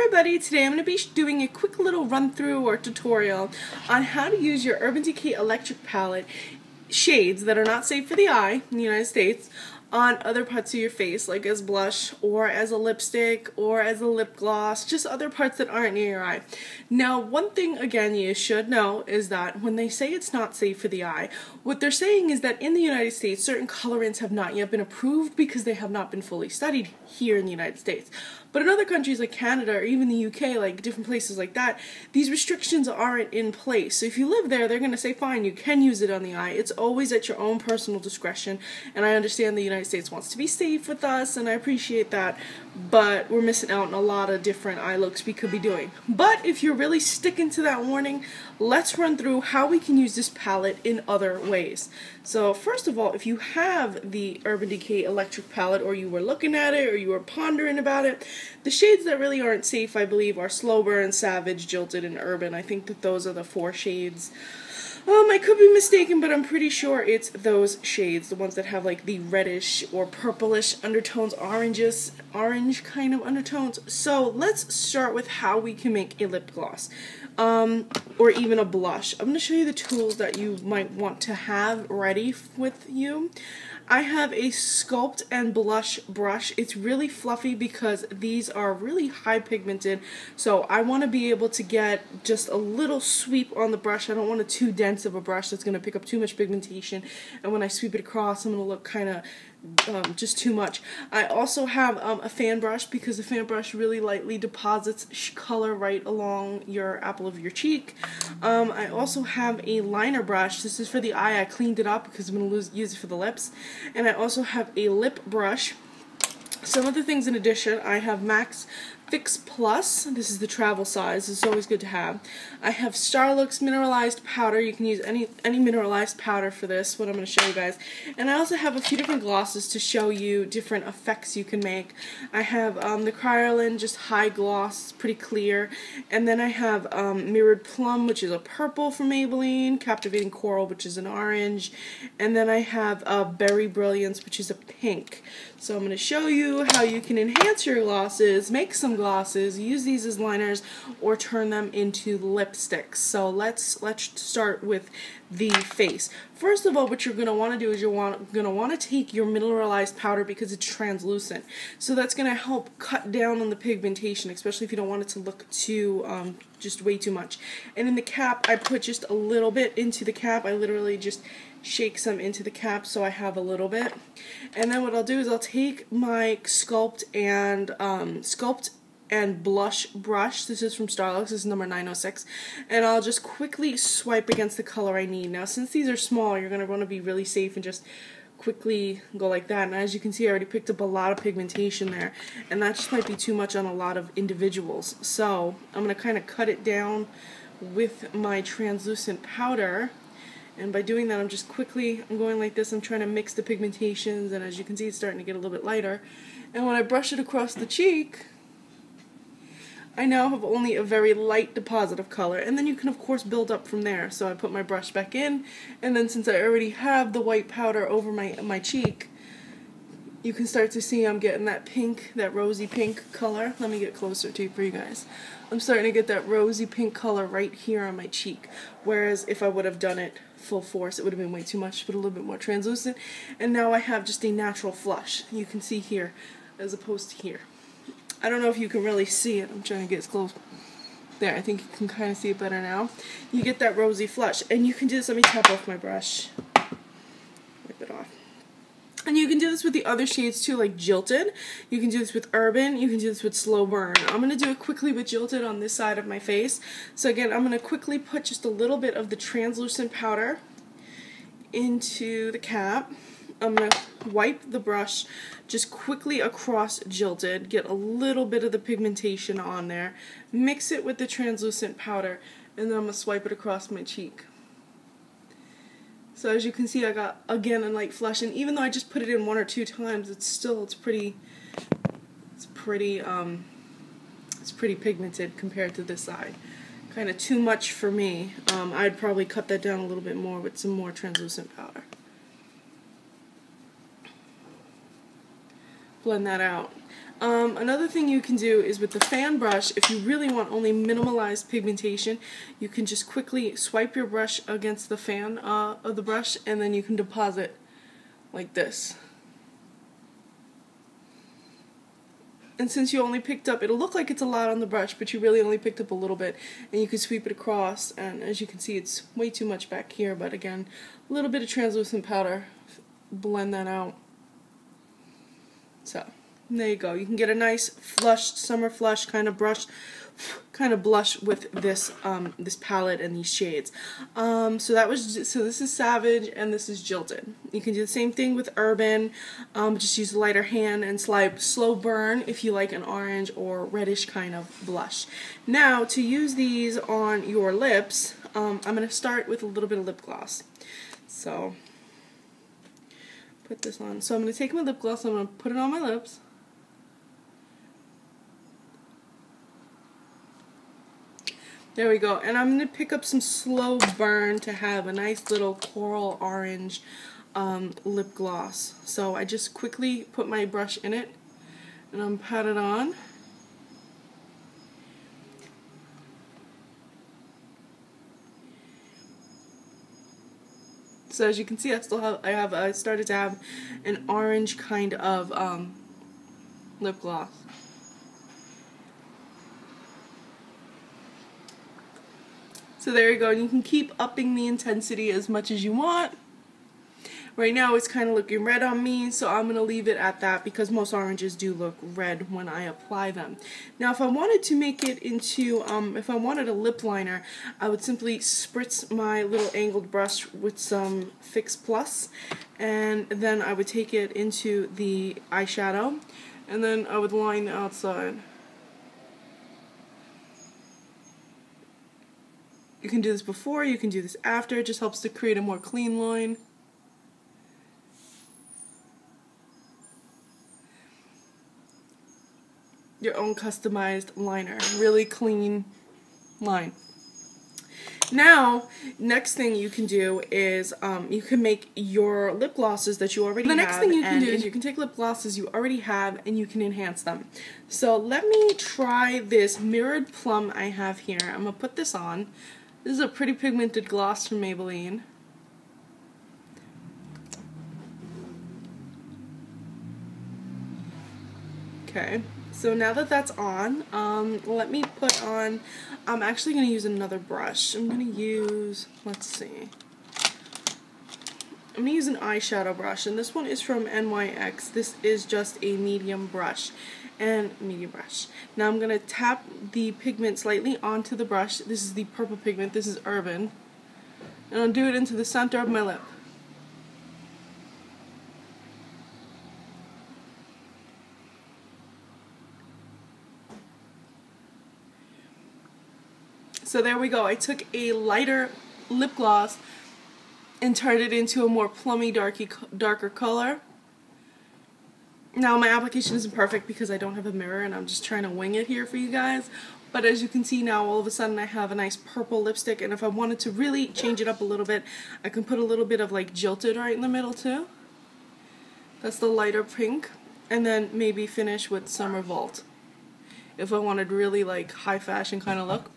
everybody, today I'm going to be doing a quick little run through or tutorial on how to use your Urban Decay electric palette shades that are not safe for the eye in the United States on other parts of your face, like as blush or as a lipstick or as a lip gloss, just other parts that aren't near your eye. Now, one thing again you should know is that when they say it's not safe for the eye, what they're saying is that in the United States certain colorants have not yet been approved because they have not been fully studied here in the United States. But in other countries like Canada or even the UK, like different places like that, these restrictions aren't in place. So if you live there, they're going to say, fine, you can use it on the eye. It's always at your own personal discretion. And I understand the United States wants to be safe with us, and I appreciate that. But we're missing out on a lot of different eye looks we could be doing. But if you're really sticking to that warning, let's run through how we can use this palette in other ways. So first of all, if you have the Urban Decay electric palette, or you were looking at it, or you were pondering about it, the shades that really aren't safe, I believe, are Slow Burn, Savage, Jilted, and Urban. I think that those are the 4 shades. I could be mistaken, but I'm pretty sure it's those shades, the ones that have like the reddish or purplish undertones, orange kind of undertones. So let's start with how we can make a lip gloss, or even a blush. I'm going to show you the tools that you might want to have ready with you. I have a Sculpt and Blush brush. It's really fluffy because these are really high pigmented, so I want to be able to get just a little sweep on the brush. I don't want it too dense of a brush that's going to pick up too much pigmentation, and when I sweep it across, I'm going to look kind of just too much. I also have a fan brush because the fan brush really lightly deposits color right along your apple of your cheek. I also have a liner brush. This is for the eye. I cleaned it up because I'm going to use it for the lips. And I also have a lip brush. Some other things in addition, I have MAC's Fix Plus. This is the travel size. It's always good to have. I have Starlux mineralized powder. You can use any mineralized powder for this, what I'm going to show you guys. And I also have a few different glosses to show you different effects you can make. I have the Kryolan, just high gloss, pretty clear. And then I have Mirrored Plum, which is a purple from Maybelline, Captivating Coral, which is an orange, and then I have Berry Brilliance, which is a pink. So I'm going to show you how you can enhance your glosses, make some glosses, use these as liners, or turn them into lipsticks. So let's start with the face. First of all, what you're going to want to do is you're going to want to take your mineralized powder because it's translucent. So that's going to help cut down on the pigmentation, especially if you don't want it to look too, just way too much. And in the cap, I put just a little bit into the cap. I literally just shake some into the cap so I have a little bit. And then what I'll do is I'll take my Sculpt and Blush brush. This is from Starlux. This is number 906. And I'll just quickly swipe against the color I need. Now, since these are small, you're going to want to be really safe and just quickly go like that. And as you can see, I already picked up a lot of pigmentation there. And that just might be too much on a lot of individuals. So I'm going to kind of cut it down with my translucent powder. And by doing that, I'm going like this. I'm trying to mix the pigmentations, and as you can see, it's starting to get a little bit lighter. And when I brush it across the cheek, I now have only a very light deposit of color. And then you can, of course, build up from there. So I put my brush back in, and then since I already have the white powder over my cheek, you can start to see I'm getting that pink, that rosy pink color. Let me get closer to you for you guys. I'm starting to get that rosy pink color right here on my cheek. Whereas if I would have done it full force, it would have been way too much, but a little bit more translucent. And now I have just a natural flush. You can see here as opposed to here. I don't know if you can really see it. I'm trying to get as close. There, I think you can kind of see it better now. You get that rosy flush. And you can do this. Let me tap off my brush. Wipe it off. And you can do this with the other shades too, like Jilted. You can do this with Urban. You can do this with Slow Burn. I'm going to do it quickly with Jilted on this side of my face. So again, I'm going to quickly put just a little bit of the translucent powder into the cap. I'm going to wipe the brush just quickly across Jilted, get a little bit of the pigmentation on there, mix it with the translucent powder, and then I'm going to swipe it across my cheek. So as you can see, I got, again, a light flush, and even though I just put it in 1 or 2 times, it's pretty pigmented compared to this side. Kind of too much for me. I'd probably cut that down a little bit more with some more translucent powder. Blend that out. Another thing you can do is with the fan brush, if you really want only minimalized pigmentation, you can just quickly swipe your brush against the fan of the brush, and then you can deposit like this. And since you only picked up, it'll look like it's a lot on the brush, but you really only picked up a little bit, and you can sweep it across, and as you can see, it's way too much back here, but again, a little bit of translucent powder, blend that out. So, there you go. You can get a nice flushed, summer flush kind of brush, kind of blush with this this palette and these shades. So this is Savage and this is Jilted. You can do the same thing with Urban. Just use a lighter hand and slide slow burn if you like an orange or reddish kind of blush. Now to use these on your lips, I'm going to start with a little bit of lip gloss. So put this on. So I'm going to take my lip gloss, I'm going to put it on my lips. There we go. And I'm going to pick up some Slow Burn to have a nice little coral orange lip gloss. So I just quickly put my brush in it and I'm pat it on. So as you can see, I started to have an orange kind of lip gloss. So there you go, and you can keep upping the intensity as much as you want. Right now it's kind of looking red on me, so I'm going to leave it at that because most oranges do look red when I apply them. Now if I wanted to make it into, if I wanted a lip liner, I would simply spritz my little angled brush with some Fix Plus, and then I would take it into the eyeshadow, and then I would line the outside. You can do this before, you can do this after, it just helps to create a more clean line. Your own customized liner, really clean line. Now, next thing you can do is you can make your lip glosses that you already have. The next thing you can do is you can take lip glosses you already have and you can enhance them. So let me try this Mirrored Plum I have here. I'm going to put this on. This is a pretty pigmented gloss from Maybelline. Okay, so now that that's on, let me put on, I'm actually going to use another brush. I'm going to use, let's see, I'm going to use an eyeshadow brush, and this one is from NYX. This is just a medium brush. Now I'm going to tap the pigment slightly onto the brush. This is the purple pigment, this is Urban. And I'll do it into the center of my lip. So there we go. I took a lighter lip gloss and turned it into a more plummy, darker color. Now my application isn't perfect because I don't have a mirror and I'm just trying to wing it here for you guys. But as you can see now, all of a sudden I have a nice purple lipstick, and if I wanted to really change it up a little bit, I can put a little bit of like Jilted right in the middle too. That's the lighter pink. And then maybe finish with Summer Vault if I wanted really like high fashion kind of look.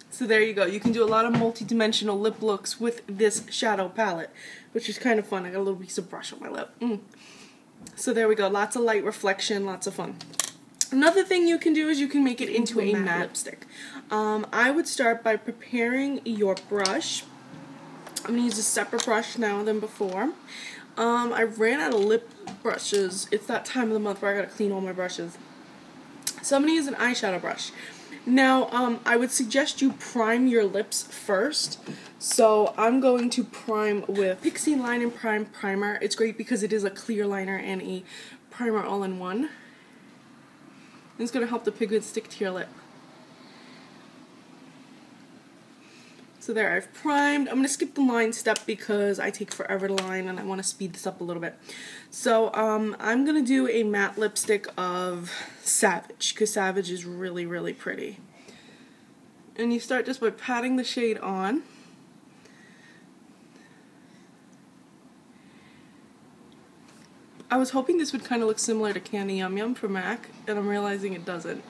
So there you go. You can do a lot of multi-dimensional lip looks with this shadow palette, which is kind of fun. I got a little piece of brush on my lip. So there we go. Lots of light reflection, lots of fun. Another thing you can do is you can make it into a matte lipstick. I would start by preparing your brush. I'm going to use a separate brush now than before. I ran out of lip brushes. It's that time of the month where I got to clean all my brushes. So I'm going to use an eyeshadow brush. Now, I would suggest you prime your lips first. So I'm going to prime with Pixie Line and Prime Primer. It's great because it is a clear liner and a primer all in one. It's going to help the pigment stick to your lip. So there, I've primed. I'm going to skip the line step because I take forever to line and I want to speed this up a little bit. So I'm going to do a matte lipstick of Savage because Savage is really, really pretty. And you start just by patting the shade on. I was hoping this would kind of look similar to Candy Yum Yum from MAC, and I'm realizing it doesn't.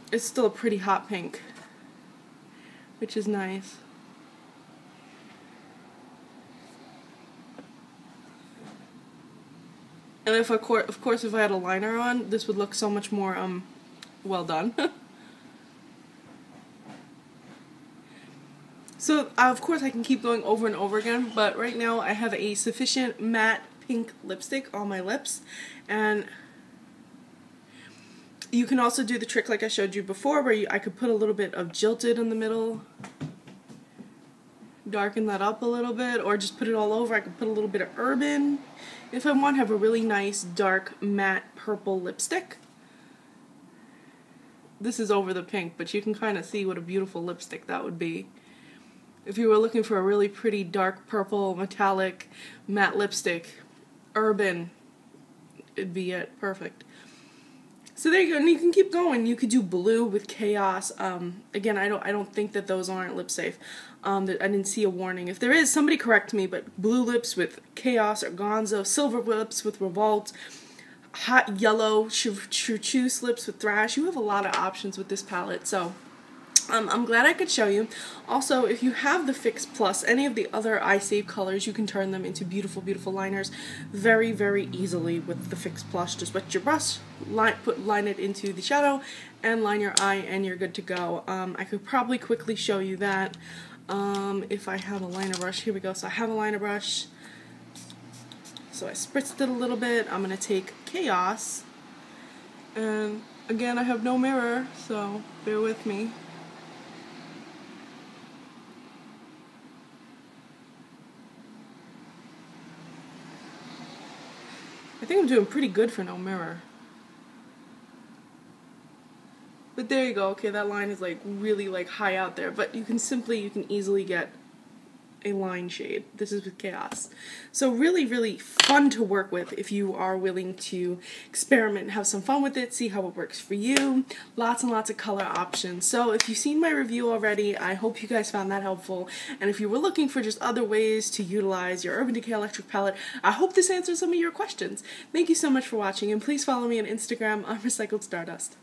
It's still a pretty hot pink, which is nice. And if of course if I had a liner on, this would look so much more well done. So of course I can keep going over and over again, but right now I have a sufficient matte pink lipstick on my lips, and you can also do the trick like I showed you before, where I could put a little bit of Jilted in the middle, darken that up a little bit, or just put it all over. I could put a little bit of Urban if I want to have a really nice dark matte purple lipstick. This is over the pink, but you can kind of see what a beautiful lipstick that would be. If you were looking for a really pretty dark purple metallic matte lipstick, Urban, it'd be it. Perfect. So there you go, and you can keep going. You could do blue with Chaos. Again, I don't think that those aren't lip safe. I didn't see a warning. If there is, somebody correct me. But blue lips with Chaos or Gonzo, silver lips with Revolt, hot yellow chartreuse lips with Thrash. You have a lot of options with this palette. So I'm glad I could show you. Also, if you have the Fix Plus, any of the other eye save colors, you can turn them into beautiful, beautiful liners very, very easily with the Fix Plus. Just wet your brush, line it into the shadow, and line your eye, and you're good to go. I could probably quickly show you that if I have a liner brush. Here we go. So I have a liner brush. So I spritzed it a little bit. I'm going to take Chaos. And again, I have no mirror, so bear with me. I think I'm doing pretty good for no mirror. But there you go. Okay, that line is like really like high out there, but you can easily get a line shade. This is with Chaos. So really, really fun to work with if you are willing to experiment and have some fun with it, see how it works for you. Lots and lots of color options. So if you've seen my review already, I hope you guys found that helpful. And if you were looking for just other ways to utilize your Urban Decay electric palette, I hope this answers some of your questions. Thank you so much for watching, and please follow me on Instagram. I'm Recycled Stardust.